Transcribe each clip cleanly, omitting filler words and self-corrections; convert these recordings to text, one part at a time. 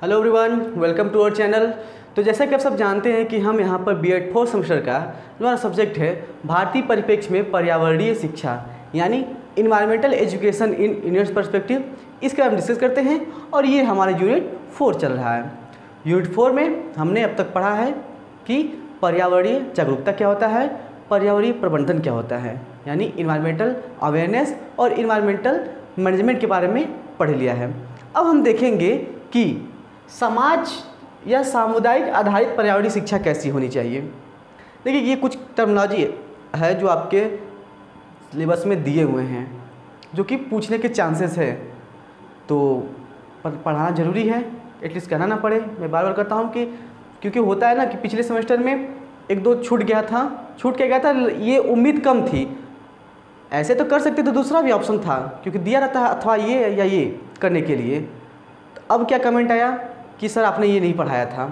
Hello everyone, welcome to our channel. तो जैसा कि आप सब जानते हैं कि हम यहाँ पर बीएड 4 सेमेस्टर का जो हमारा सब्जेक्ट है भारतीय परिप्रेक्ष्य में पर्यावरणीय शिक्षा यानी environmental education in Indian perspective, इसके बारे में डिस्कस करते हैं और ये हमारा यूनिट 4 चल रहा है। यूनिट 4 में हमने अब तक पढ़ा है कि पर्यावरणीय जागरूकता क्या होता है, पर्यावरणीय प्रबंधन क्या होता है, यानी इन्वायरमेंटल अवेयरनेस और इन्वायरमेंटल मैनेजमेंट के बारे में पढ़ लिया है। अब हम देखेंगे कि समाज या सामुदायिक आधारित पर्यावरणीय शिक्षा कैसी होनी चाहिए। देखिए, ये कुछ टर्मिनोलॉजी है जो आपके सिलेबस में दिए हुए हैं, जो कि पूछने के चांसेस है, तो पढ़ाना ज़रूरी है, एटलीस्ट कहना ना पड़े। मैं बार बार कहता हूँ कि क्योंकि होता है ना कि पिछले सेमेस्टर में एक दो छूट गया था, ये उम्मीद कम थी। ऐसे तो कर सकते तो दूसरा भी ऑप्शन था, क्योंकि दिया रहता है अथवा ये या ये करने के लिए। तो अब क्या कमेंट आया कि सर आपने ये नहीं पढ़ाया था।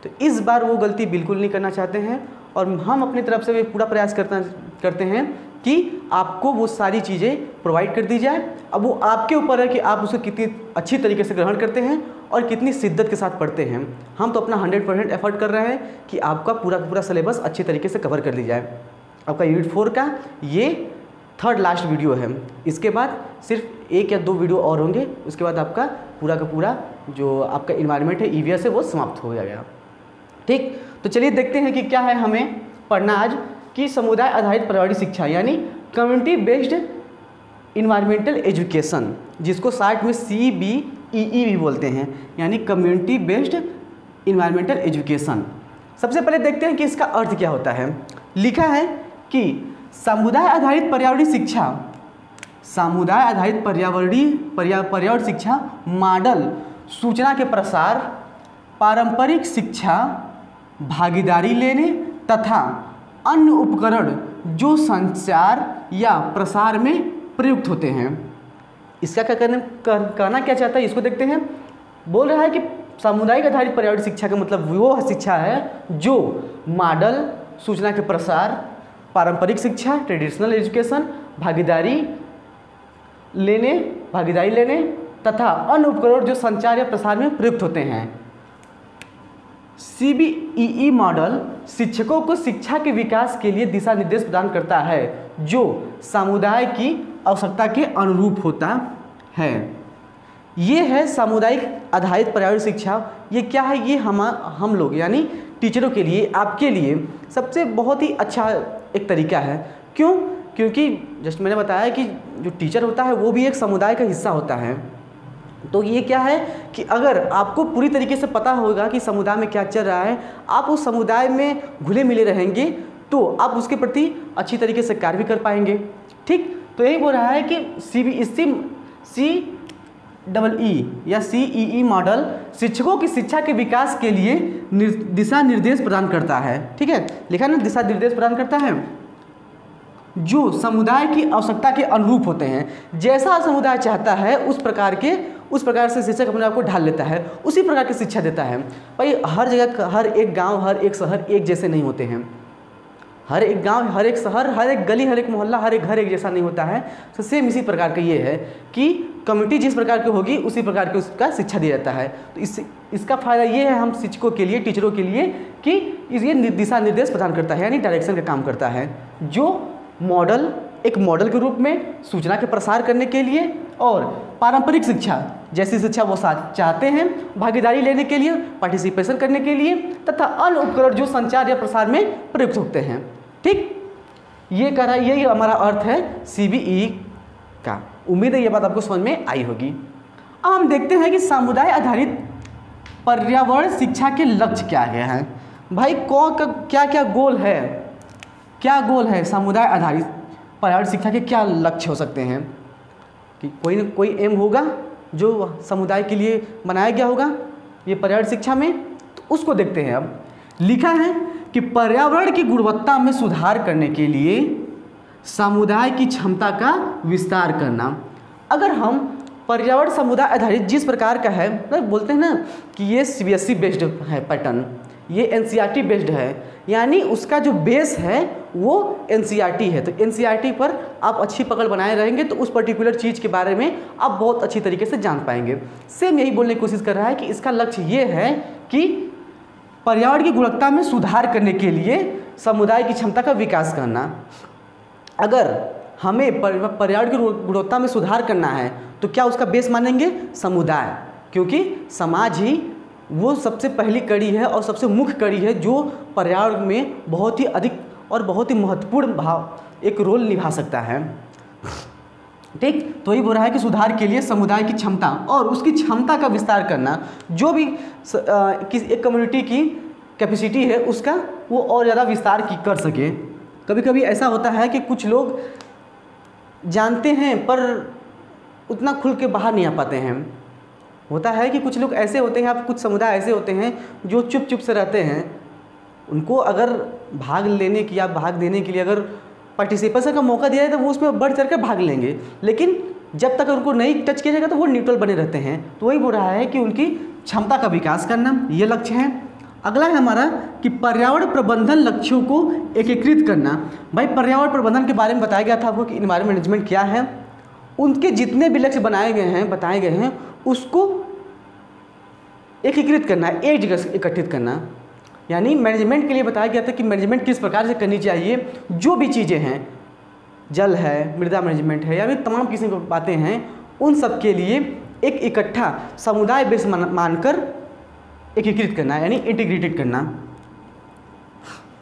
तो इस बार वो गलती बिल्कुल नहीं करना चाहते हैं और हम अपनी तरफ से भी पूरा प्रयास करते हैं कि आपको वो सारी चीज़ें प्रोवाइड कर दी जाए। अब वो आपके ऊपर है कि आप उसे कितनी अच्छी तरीके से ग्रहण करते हैं और कितनी शिद्दत के साथ पढ़ते हैं। हम तो अपना 100% एफर्ट कर रहे हैं कि आपका पूरा सिलेबस अच्छी तरीके से कवर कर दी जाए। आपका यूनिट 4 का ये 3rd लास्ट वीडियो है। इसके बाद सिर्फ 1 या 2 वीडियो और होंगे, उसके बाद आपका पूरा का पूरा जो आपका इन्वायरमेंट है ईवीएस है वो समाप्त हो जाएगा। ठीक, तो चलिए देखते हैं कि क्या है हमें पढ़ना आज कि समुदाय आधारित पर्यावरणीय शिक्षा यानी कम्युनिटी बेस्ड इन्वायरमेंटल एजुकेशन, जिसको शार्ट में CBEE भी बोलते हैं, यानी कम्युनिटी बेस्ड इन्वायरमेंटल एजुकेशन। सबसे पहले देखते हैं कि इसका अर्थ क्या होता है। लिखा है कि समुदाय आधारित पर्यावरणीय शिक्षा, समुदाय आधारित पर्यावरण शिक्षा मॉडल सूचना के प्रसार, पारंपरिक शिक्षा, भागीदारी लेने तथा अन्य उपकरण जो संचार या प्रसार में प्रयुक्त होते हैं। इसका क्या कहना क्या चाहता है, इसको देखते हैं। बोल रहा है कि सामुदायिक आधारित पर्यावरण शिक्षा का मतलब वो शिक्षा है जो मॉडल सूचना के प्रसार, पारंपरिक शिक्षा ट्रेडिशनल एजुकेशन, भागीदारी लेने तथा अन्य उपकरण जो संचार या प्रसार में प्रयुक्त होते हैं। CBEE मॉडल शिक्षकों को शिक्षा के विकास के लिए दिशा निर्देश प्रदान करता है जो समुदाय की आवश्यकता के अनुरूप होता है। ये है सामुदायिक आधारित पर्यावरण शिक्षा। ये क्या है, ये हम लोग यानी टीचरों के लिए, आपके लिए सबसे बहुत ही अच्छा एक तरीका है। क्यों? क्योंकि जस्ट मैंने बताया कि जो टीचर होता है वो भी एक समुदाय का हिस्सा होता है। तो ये क्या है कि अगर आपको पूरी तरीके से पता होगा कि समुदाय में क्या चल रहा है, आप उस समुदाय में घुले मिले रहेंगे, तो आप उसके प्रति अच्छी तरीके से कार्य भी कर पाएंगे। ठीक, तो यही बोल रहा है कि CEE या CEE मॉडल शिक्षकों की शिक्षा के विकास के लिए दिशा निर्देश प्रदान करता है। ठीक है, लिखा ना, दिशा निर्देश प्रदान करता है जो समुदाय की आवश्यकता के अनुरूप होते हैं। जैसा समुदाय चाहता है उस प्रकार से शिक्षक अपने आप को ढाल लेता है, उसी प्रकार की शिक्षा देता है। भाई हर जगह, हर एक गांव, हर एक शहर एक जैसे नहीं होते हैं। हर एक गांव, हर एक शहर, हर एक गली, हर एक मोहल्ला, हर एक घर एक जैसा नहीं होता है। तो सेम इसी प्रकार का ये है कि कम्युनिटी जिस प्रकार की होगी उसी प्रकार की उसका शिक्षा दिया जाता है। तो इसका फ़ायदा ये है हम शिक्षकों के लिए, टीचरों के लिए कि ये दिशा निर्देश प्रदान करता है, यानी डायरेक्शन का काम करता है। जो मॉडल एक मॉडल के रूप में सूचना के प्रसार करने के लिए और पारंपरिक शिक्षा जैसी शिक्षा वो चाहते हैं, भागीदारी लेने के लिए, पार्टिसिपेशन करने के लिए तथा अन्य उपकरण जो संचार या प्रसार में प्रयुक्त होते हैं। ठीक, ये कह रहा है, यही हमारा अर्थ है CBE का। उम्मीद है ये बात आपको समझ में आई होगी। अब हम देखते हैं कि समुदाय आधारित पर्यावरण शिक्षा के लक्ष्य क्या हैं। भाई क्या क्या गोल है, क्या गोल है समुदाय आधारित पर्यावरण शिक्षा के, क्या लक्ष्य हो सकते हैं कि कोई न कोई एम होगा जो समुदाय के लिए बनाया गया होगा ये पर्यावरण शिक्षा में। तो उसको देखते हैं। अब लिखा है कि पर्यावरण की गुणवत्ता में सुधार करने के लिए समुदाय की क्षमता का विस्तार करना। अगर हम पर्यावरण समुदाय आधारित जिस प्रकार का है, बोलते हैं ना कि ये CBSE बेस्ड है पैटर्न, ये एनसीईआरटी बेस्ड है, यानी उसका जो बेस है वो एनसीईआरटी है। तो एनसीईआरटी पर आप अच्छी पकड़ बनाए रहेंगे तो उस पर्टिकुलर चीज़ के बारे में आप बहुत अच्छी तरीके से जान पाएंगे। सेम यही बोलने की कोशिश कर रहा है कि इसका लक्ष्य ये है कि पर्यावरण की गुणवत्ता में सुधार करने के लिए समुदाय की क्षमता का विकास करना। अगर हमें पर्यावरण की गुणवत्ता में सुधार करना है तो क्या उसका बेस मानेंगे? समुदाय, क्योंकि समाज ही वो सबसे पहली कड़ी है और सबसे मुख्य कड़ी है जो पर्यावरण में बहुत ही अधिक और बहुत ही महत्वपूर्ण एक रोल निभा सकता है। ठीक, तो ये बोल रहा है कि सुधार के लिए समुदाय की क्षमता और उसकी क्षमता का विस्तार करना, जो भी एक कम्युनिटी की कैपेसिटी है उसका वो और ज़्यादा विस्तार कर सके। कभी कभी ऐसा होता है कि कुछ लोग जानते हैं पर उतना खुल के बाहर नहीं आ पाते हैं। होता है कि कुछ लोग ऐसे होते हैं, कुछ समुदाय ऐसे होते हैं जो चुप चुप से रहते हैं। उनको अगर भाग लेने की या भाग देने के लिए अगर पार्टिसिपेशन का मौका दिया जाए तो वो उसमें बढ़ चढ़ कर भाग लेंगे, लेकिन जब तक उनको नहीं टच किया जाएगा तो वो न्यूट्रल बने रहते हैं। तो वही बोल रहा है कि उनकी क्षमता का विकास करना, ये लक्ष्य है। अगला है हमारा कि पर्यावरण प्रबंधन लक्ष्यों को एकीकृत करना। भाई पर्यावरण प्रबंधन के बारे में बताया गया था आपको कि एनवायरमेंट मैनेजमेंट क्या है। उनके जितने भी लक्ष्य बताए गए हैं उसको एकीकृत करना है, एक जगह एकत्रित करना। यानी मैनेजमेंट के लिए बताया गया था कि मैनेजमेंट किस प्रकार से करनी चाहिए। जो भी चीज़ें हैं, जल है, मृदा मैनेजमेंट है या भी तमाम किस्म की बातें हैं, उन सब के लिए एक इकट्ठा समुदाय बेस मानकर एकीकृत करना है, यानी इंटीग्रेटेड करना।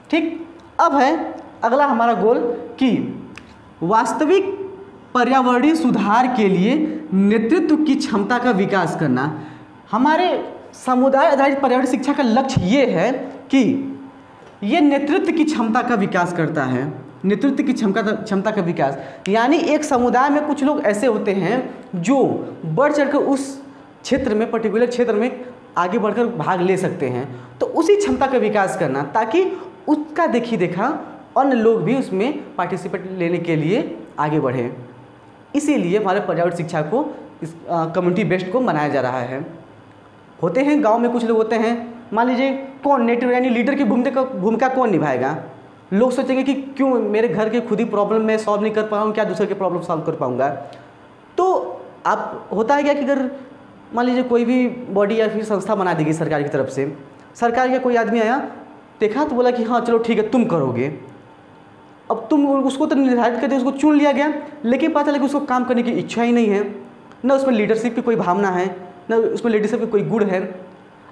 ठीक, अब है अगला हमारा गोल कि वास्तविक पर्यावरणीय सुधार के लिए नेतृत्व की क्षमता का विकास करना। हमारे समुदाय आधारित पर्यावरण शिक्षा का लक्ष्य ये है कि ये नेतृत्व की क्षमता का विकास करता है। नेतृत्व की क्षमता का विकास, यानी एक समुदाय में कुछ लोग ऐसे होते हैं जो बढ़ चढ़कर उस क्षेत्र में, पर्टिकुलर क्षेत्र में आगे बढ़कर भाग ले सकते हैं। तो उसी क्षमता का विकास करना ताकि उसका देखा अन्य लोग भी उसमें पार्टिसिपेट लेने के लिए आगे बढ़े। इसीलिए हमारे पर्यावरण शिक्षा को इस कम्युनिटी बेस्ड को मनाया जा रहा है। होते हैं गांव में कुछ लोग होते हैं, मान लीजिए कौन नेटिव यानी लीडर की भूमिका कौन निभाएगा। लोग सोचेंगे कि क्यों मेरे घर के खुद ही प्रॉब्लम मैं सॉल्व नहीं कर पा रहा हूँ, क्या दूसरे के प्रॉब्लम सॉल्व कर पाऊँगा। तो आप होता है क्या कि अगर मान लीजिए कोई भी बॉडी या फिर संस्था बना देगी सरकार की तरफ से, सरकार का कोई आदमी आया देखा तो बोला कि हाँ चलो ठीक है तुम करोगे। अब तुम उसको तो निर्धारित कर दिया, उसको चुन लिया गया, लेकिन पता लगा उसको काम करने की इच्छा ही नहीं है, न उसमें लीडरशिप की कोई भावना है, न उसमें लीडरशिप की कोई गुण है।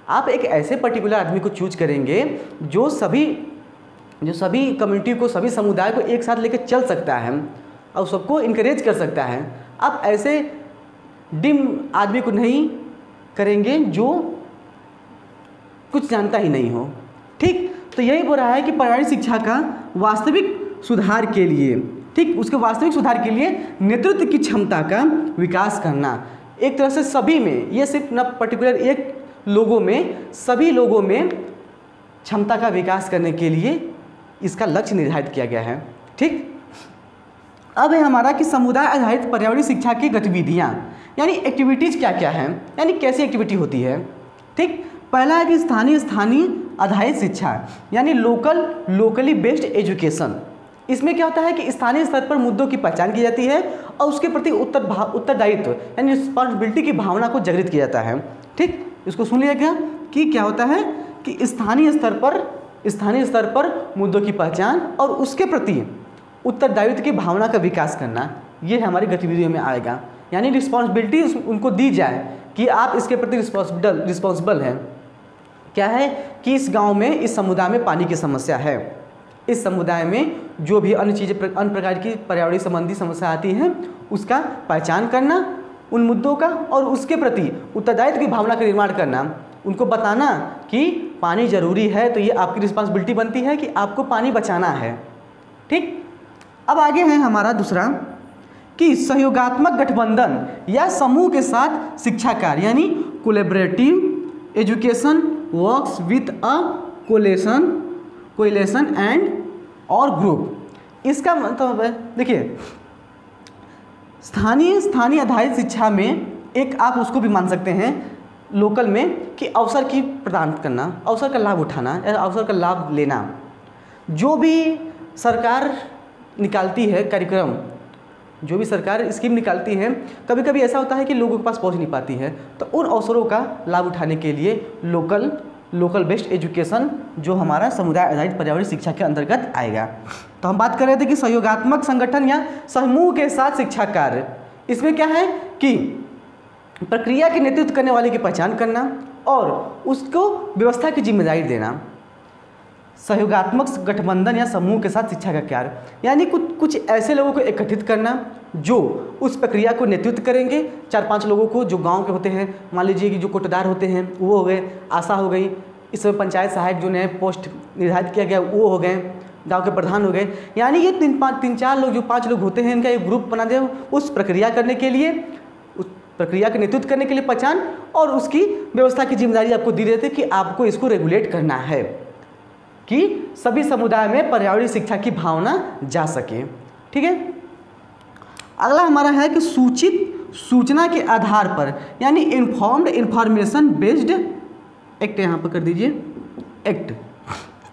आप एक ऐसे पर्टिकुलर आदमी को चूज करेंगे जो सभी कम्युनिटी को, सभी समुदाय को एक साथ लेकर चल सकता है और सबको इनकरेज कर सकता है। आप ऐसे डिम आदमी को नहीं करेंगे जो कुछ जानता ही नहीं हो। ठीक, तो यही बोल रहा है कि पर्यावरण शिक्षा का वास्तविक सुधार के लिए, ठीक, उसके वास्तविक सुधार के लिए नेतृत्व की क्षमता का विकास करना। एक तरह से सभी में, ये सिर्फ न पर्टिकुलर एक लोगों में, सभी लोगों में क्षमता का विकास करने के लिए इसका लक्ष्य निर्धारित किया गया है। ठीक, अब है हमारा कि समुदाय आधारित पर्यावरणीय शिक्षा की गतिविधियाँ, यानी एक्टिविटीज़ क्या क्या हैं, यानी कैसी एक्टिविटी होती है। ठीक, पहला है कि स्थानीय आधारित शिक्षा, यानी लोकली बेस्ड एजुकेशन। इसमें क्या होता है कि स्थानीय स्तर पर मुद्दों की पहचान की जाती है और उसके प्रति उत्तरदायित्व यानी रिस्पॉन्सिबिलिटी की भावना को जागृत किया जाता है। ठीक, इसको सुन लिया गया कि क्या होता है कि स्थानीय स्तर पर मुद्दों की पहचान और उसके प्रति उत्तरदायित्व की भावना का विकास करना, ये हमारी गतिविधियों में आएगा। यानी रिस्पॉन्सिबिलिटी उनको दी जाए कि आप इसके प्रति रिस्पॉन्सिबल हैं। क्या है कि इस गांव में, इस समुदाय में पानी की समस्या है, इस समुदाय में जो भी अन्य प्रकार की पर्यावरणीय संबंधी समस्या आती हैं उसका पहचान करना, उन मुद्दों का, और उसके प्रति उत्तरदायित्व की भावना का निर्माण करना, उनको बताना कि पानी ज़रूरी है, तो ये आपकी रिस्पॉन्सिबिलिटी बनती है कि आपको पानी बचाना है। ठीक, अब आगे है हमारा दूसरा कि सहयोगात्मक गठबंधन या समूह के साथ शिक्षा कार्य, यानी collaborative education works with a coalition and और ग्रुप। इसका मतलब है, देखिए स्थानीय आधारित शिक्षा में एक आप उसको भी मान सकते हैं लोकल में कि अवसर की प्रदान करना, अवसर का लाभ उठाना या अवसर का लाभ लेना। जो भी सरकार निकालती है कार्यक्रम, जो भी सरकार स्कीम निकालती है, कभी कभी ऐसा होता है कि लोगों के पास पहुंच नहीं पाती है, तो उन अवसरों का लाभ उठाने के लिए लोकल बेस्ड एजुकेशन जो हमारा समुदाय आधारित पर्यावरणीय शिक्षा के अंतर्गत आएगा। तो हम बात कर रहे थे कि सहयोगात्मक संगठन या समूह के साथ शिक्षा कार्य, इसमें क्या है कि प्रक्रिया के नेतृत्व करने वाले की पहचान करना और उसको व्यवस्था की जिम्मेदारी देना। सहयोगात्मक गठबंधन या समूह के साथ शिक्षा का कार्य, यानी कुछ ऐसे लोगों को एकत्रित करना जो उस प्रक्रिया को नेतृत्व करेंगे। 4-5 लोगों को जो गांव के होते हैं, मान लीजिए कि जो कोटदार होते हैं वो हो गए, आशा हो गई, इस समय पंचायत सहायक जो नए पोस्ट निर्धारित किया गया वो हो गए, गांव के प्रधान हो गए, यानी ये 3-4 लोग, जो 5 लोग होते हैं, इनका एक ग्रुप बना दे उस प्रक्रिया करने के लिए, उस प्रक्रिया के नेतृत्व करने के लिए पहचान और उसकी व्यवस्था की जिम्मेदारी आपको दी देते कि आपको इसको रेगुलेट करना है कि सभी समुदाय में पर्यावरणीय शिक्षा की भावना जा सके। ठीक है, अगला हमारा है कि सूचित सूचना के आधार पर, यानी इन्फॉर्म्ड इंफॉर्मेशन बेस्ड एक्ट, यहाँ पर कर दीजिए एक्ट।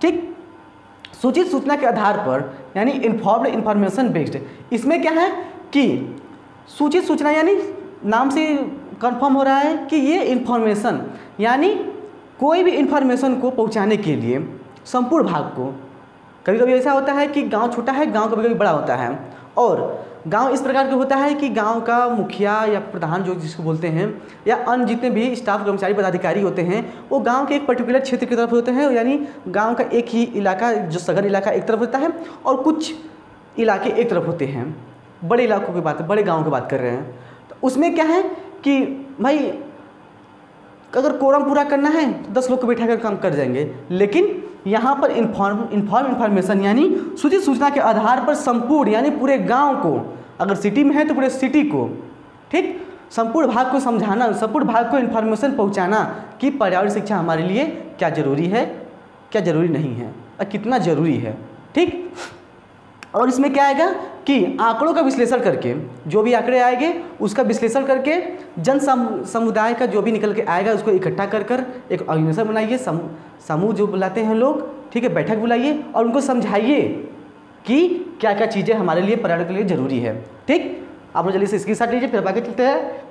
ठीक, सूचित सूचना के आधार पर यानी इन्फॉर्म्ड इंफॉर्मेशन बेस्ड, इसमें क्या है कि सूचित सूचना यानी नाम से कंफर्म हो रहा है कि ये इन्फॉर्मेशन, यानी कोई भी इन्फॉर्मेशन को पहुंचाने के लिए संपूर्ण भाग को, कभी कभी ऐसा होता है कि गांव छोटा है, गांव कभी कभी बड़ा होता है, और गांव इस प्रकार का होता है कि गांव का मुखिया या प्रधान जो जिसको बोलते हैं, या अन्य जितने भी स्टाफ कर्मचारी पदाधिकारी होते हैं, वो गांव के एक पर्टिकुलर क्षेत्र की तरफ होते हैं, यानी गांव का एक ही इलाका, जो सघन इलाका एक तरफ होता है और कुछ इलाके एक तरफ होते हैं। बड़े इलाकों की बात, बड़े गाँव की बात कर रहे हैं, तो उसमें क्या है कि भाई अगर कोरम पूरा करना है तो 10 लोग को बैठा कर काम कर जाएंगे, लेकिन यहाँ पर इन्फॉर्मेशन यानी सूचित सूचना के आधार पर संपूर्ण यानी पूरे गांव को, अगर सिटी में है तो पूरे सिटी को, ठीक, संपूर्ण भाग को समझाना, संपूर्ण भाग को इन्फॉर्मेशन पहुँचाना कि पर्यावरण शिक्षा हमारे लिए क्या जरूरी है, क्या जरूरी नहीं है और कितना जरूरी है। ठीक, और इसमें क्या आएगा कि आंकड़ों का विश्लेषण करके, जो भी आंकड़े आएंगे उसका विश्लेषण करके जन समुदाय का जो भी निकल के आएगा उसको इकट्ठा कर कर एक ऑर्गेनाइजेशन बनाइए, समूह जो बुलाते हैं लोग, ठीक है, बैठक बुलाइए और उनको समझाइए कि क्या क्या चीज़ें हमारे लिए पर्यावरण के लिए ज़रूरी है। ठीक, आप लोग जल्दी से स्क्रीनशॉट लीजिए, फिर आगे चलते हैं।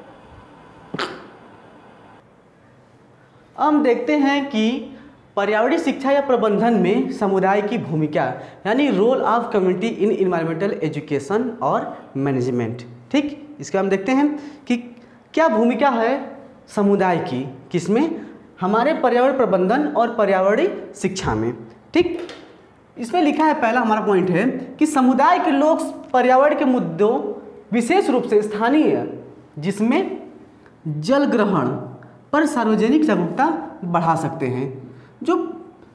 हम देखते हैं कि पर्यावरणीय शिक्षा या प्रबंधन में समुदाय की भूमिका, यानी role of community in environmental education और मैनेजमेंट। ठीक, इसके हम देखते हैं कि क्या भूमिका है समुदाय की, किसमें, हमारे पर्यावरण प्रबंधन और पर्यावरणीय शिक्षा में। ठीक, इसमें लिखा है, पहला हमारा पॉइंट है कि समुदाय के लोग पर्यावरण के मुद्दों, विशेष रूप से स्थानीय, जिसमें जल ग्रहण पर सार्वजनिक जागरूकता बढ़ा सकते हैं। जो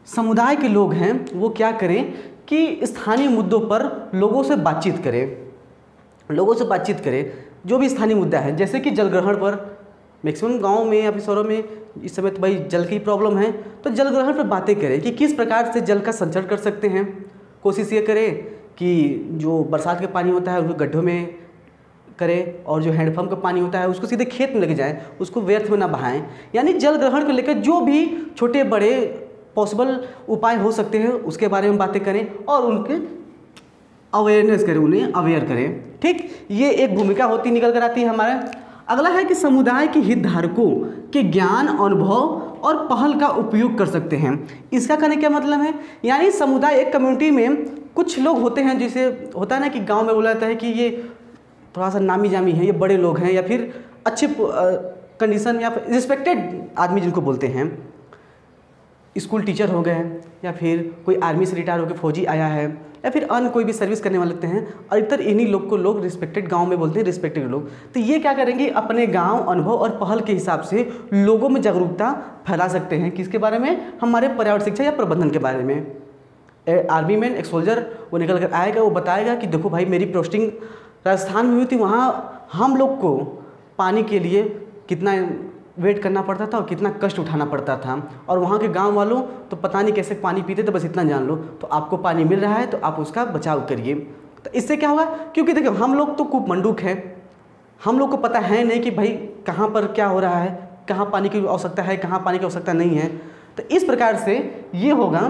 समुदाय के लोग हैं वो क्या करें कि स्थानीय मुद्दों पर लोगों से बातचीत करें, जो भी स्थानीय मुद्दा है, जैसे कि जल ग्रहण पर, मैक्सिमम गांव में या फिर शहरों में इस समय तो भाई जल की प्रॉब्लम है, तो जल ग्रहण पर बातें करें कि किस प्रकार से जल का संचरण कर सकते हैं। कोशिश ये करें कि जो बरसात के पानी होता है उसको गड्ढों में करें और जो हैंडपम्प का पानी होता है उसको सीधे खेत में लेके जाएं, उसको व्यर्थ में ना बहाएं। यानी जल ग्रहण को लेकर जो भी छोटे बड़े पॉसिबल उपाय हो सकते हैं उसके बारे में बातें करें और उनके अवेयरनेस करें, उन्हें अवेयर करें। ठीक, ये एक भूमिका होती निकल कर आती है हमारा। अगला है कि समुदाय के हितधारकों के ज्ञान, अनुभव और पहल का उपयोग कर सकते हैं। इसका कहने क्या मतलब है, यानी समुदाय, एक कम्युनिटी में कुछ लोग होते हैं, जैसे होता है ना कि गांव में बोला जाता है कि ये थोड़ा सा नामी जामी है, ये बड़े लोग हैं या फिर अच्छे कंडीशन या फिर रिस्पेक्टेड आदमी जिनको बोलते हैं, स्कूल टीचर हो गए या फिर कोई आर्मी से रिटायर होकर फौजी आया है या फिर अन्य कोई भी सर्विस करने वाले लगते हैं, अधिकतर इन्हीं लोग को लोग रिस्पेक्टेड गांव में बोलते हैं, रिस्पेक्टेड लोग। तो ये क्या करेंगे, अपने गांव, अनुभव और पहल के हिसाब से लोगों में जागरूकता फैला सकते हैं। किसके बारे में, हमारे पर्यावरण शिक्षा या प्रबंधन के बारे में। आर्मी मैन, एक सोल्जर, वो निकल कर आएगा, वो बताएगा कि देखो भाई मेरी पोस्टिंग राजस्थान में हुई थी, वहाँ हम लोग को पानी के लिए कितना वेट करना पड़ता था और कितना कष्ट उठाना पड़ता था, और वहाँ के गांव वालों तो पता नहीं कैसे पानी पीते थे, बस इतना जान लो। तो आपको पानी मिल रहा है तो आप उसका बचाव करिए। तो इससे क्या होगा, क्योंकि देखो हम लोग तो कूप मंडूक हैं, हम लोग को पता है नहीं कि भाई कहाँ पर क्या हो रहा है, कहाँ पानी की आवश्यकता है, कहाँ पानी की आवश्यकता नहीं है। तो इस प्रकार से ये होगा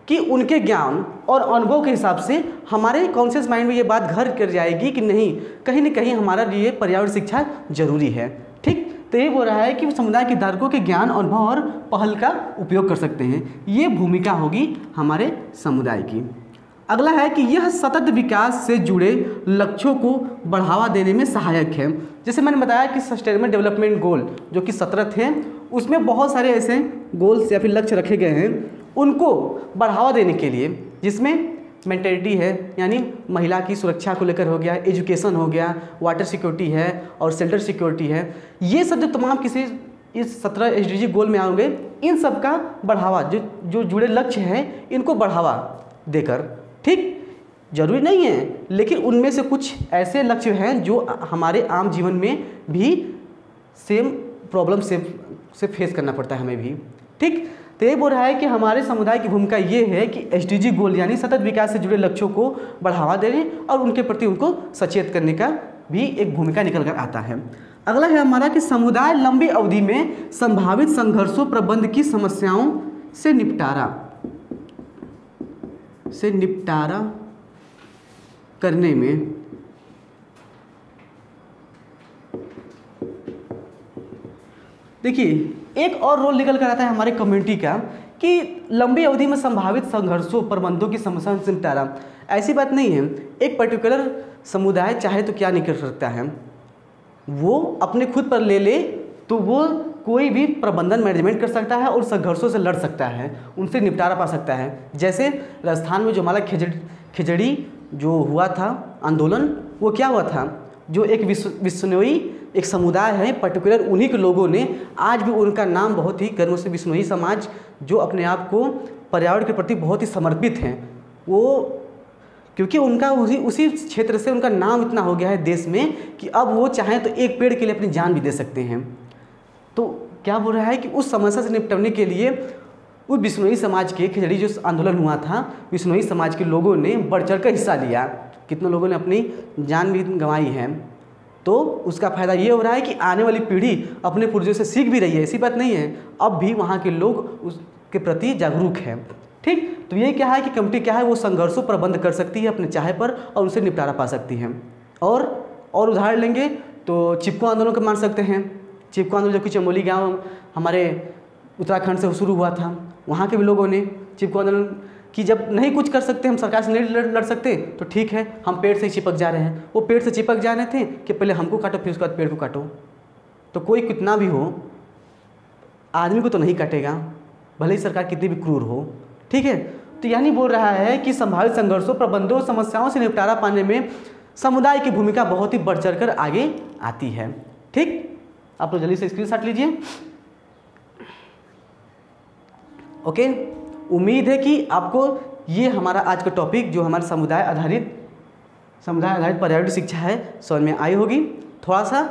कि उनके ज्ञान और अनुभव के हिसाब से हमारे कॉन्शियस माइंड में ये बात घर कर जाएगी कि नहीं, कहीं ना कहीं हमारा लिए पर्यावरण शिक्षा जरूरी है। ठीक, तो ये बोल रहा है कि समुदाय के धारकों के ज्ञान, अनुभव और पहल का उपयोग कर सकते हैं। ये भूमिका होगी हमारे समुदाय की। अगला है कि यह सतत विकास से जुड़े लक्ष्यों को बढ़ावा देने में सहायक है। जैसे मैंने बताया कि सस्टेनेबल डेवलपमेंट गोल जो कि 17 थे, उसमें बहुत सारे ऐसे गोल्स या फिर लक्ष्य रखे गए हैं, उनको बढ़ावा देने के लिए, जिसमें मेंटेलिटी है यानी महिला की सुरक्षा को लेकर हो गया, एजुकेशन हो गया, वाटर सिक्योरिटी है और शेल्टर सिक्योरिटी है। ये सब जो तमाम किसी इस 17 SDG गोल में आएंगे, इन सब का बढ़ावा जो जुड़े लक्ष्य हैं इनको बढ़ावा देकर, ठीक, जरूरी नहीं है लेकिन उनमें से कुछ ऐसे लक्ष्य हैं जो हमारे आम जीवन में भी सेम प्रॉब्लम से फेस करना पड़ता है हमें भी। ठीक, तो ये बोल रहा है कि हमारे समुदाय की भूमिका ये है कि SDG गोल यानी सतत विकास से जुड़े लक्ष्यों को बढ़ावा देने और उनके प्रति उनको सचेत करने का भी एक भूमिका निकल कर आता है। अगला है हमारा कि समुदाय लंबी अवधि में संभावित संघर्षों प्रबंध की समस्याओं से निपटारा करने में देखिए एक और रोल निकल कर आता है हमारे कम्युनिटी का कि लंबी अवधि में संभावित संघर्षों प्रबंधों की समस्याओं से निपटारा। ऐसी बात नहीं है, एक पर्टिकुलर समुदाय चाहे तो क्या नहीं कर सकता है, वो अपने खुद पर ले ले तो वो कोई भी प्रबंधन मैनेजमेंट कर सकता है और संघर्षों से लड़ सकता है, उनसे निपटारा पा सकता है। जैसे राजस्थान में जो हमारा खिचड़ी जो हुआ था आंदोलन, वो क्या हुआ था, जो एक विश्नोई एक समुदाय है पर्टिकुलर, उन्हीं के लोगों ने आज भी उनका नाम बहुत ही गर्व से विश्नोई समाज, जो अपने आप को पर्यावरण के प्रति बहुत ही समर्पित हैं, वो क्योंकि उनका उसी क्षेत्र से उनका नाम इतना हो गया है देश में कि अब वो चाहें तो एक पेड़ के लिए अपनी जान भी दे सकते हैं। तो क्या बोल रहा है कि उस समस्या से निपटने के लिए उस विश्नोई समाज के खिचड़ी जो आंदोलन हुआ था, विश्नोई समाज के लोगों ने बढ़ चढ़ कर हिस्सा लिया, कितने लोगों ने अपनी जान भी गंवाई है। तो उसका फ़ायदा ये हो रहा है कि आने वाली पीढ़ी अपने पूर्वजों से सीख भी रही है, ऐसी बात नहीं है, अब भी वहाँ के लोग उसके प्रति जागरूक हैं। ठीक, तो ये क्या है कि कमेटी क्या है, वो संघर्षों प्रबंध कर सकती है अपने चाहे पर और उनसे निपटारा पा सकती है। और उदाहरण लेंगे तो चिपको आंदोलन को मान सकते हैं। चिपको आंदोलन जो कि चमोली गाँव हमारे उत्तराखंड से शुरू हुआ था, वहाँ के भी लोगों ने चिपको आंदोलन कि जब नहीं कुछ कर सकते, हम सरकार से नहीं लड़ सकते, तो ठीक है हम पेड़ से ही चिपक जा रहे हैं। वो पेड़ से चिपक जा रहे थे कि पहले हमको काटो फिर उसके बाद पेड़ को काटो। तो कोई कितना भी हो, आदमी को तो नहीं काटेगा, भले ही सरकार कितनी भी क्रूर हो। ठीक है, तो यानी बोल रहा है कि संभावित संघर्षों प्रबंधों समस्याओं से निपटारा पाने में समुदाय की भूमिका बहुत ही बढ़ चढ़ कर आगे आती है। ठीक, आप लोग जल्दी से स्क्रीनशॉट लीजिए। ओके, उम्मीद है कि आपको ये हमारा आज का टॉपिक जो हमारे समुदाय आधारित पर्यावरण शिक्षा है समझ में आई होगी। थोड़ा सा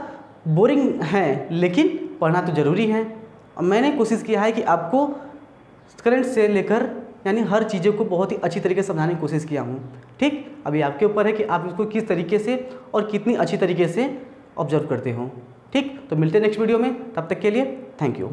बोरिंग है लेकिन पढ़ना तो ज़रूरी है, और मैंने कोशिश किया है कि आपको करंट से लेकर यानी हर चीज़ों को बहुत ही अच्छी तरीके से समझाने की कोशिश किया हूँ। ठीक, अभी आपके ऊपर है कि आप इसको किस तरीके से और कितनी अच्छी तरीके से ऑब्जर्व करते हो। ठीक, तो मिलते हैं नेक्स्ट वीडियो में, तब तक के लिए थैंक यू।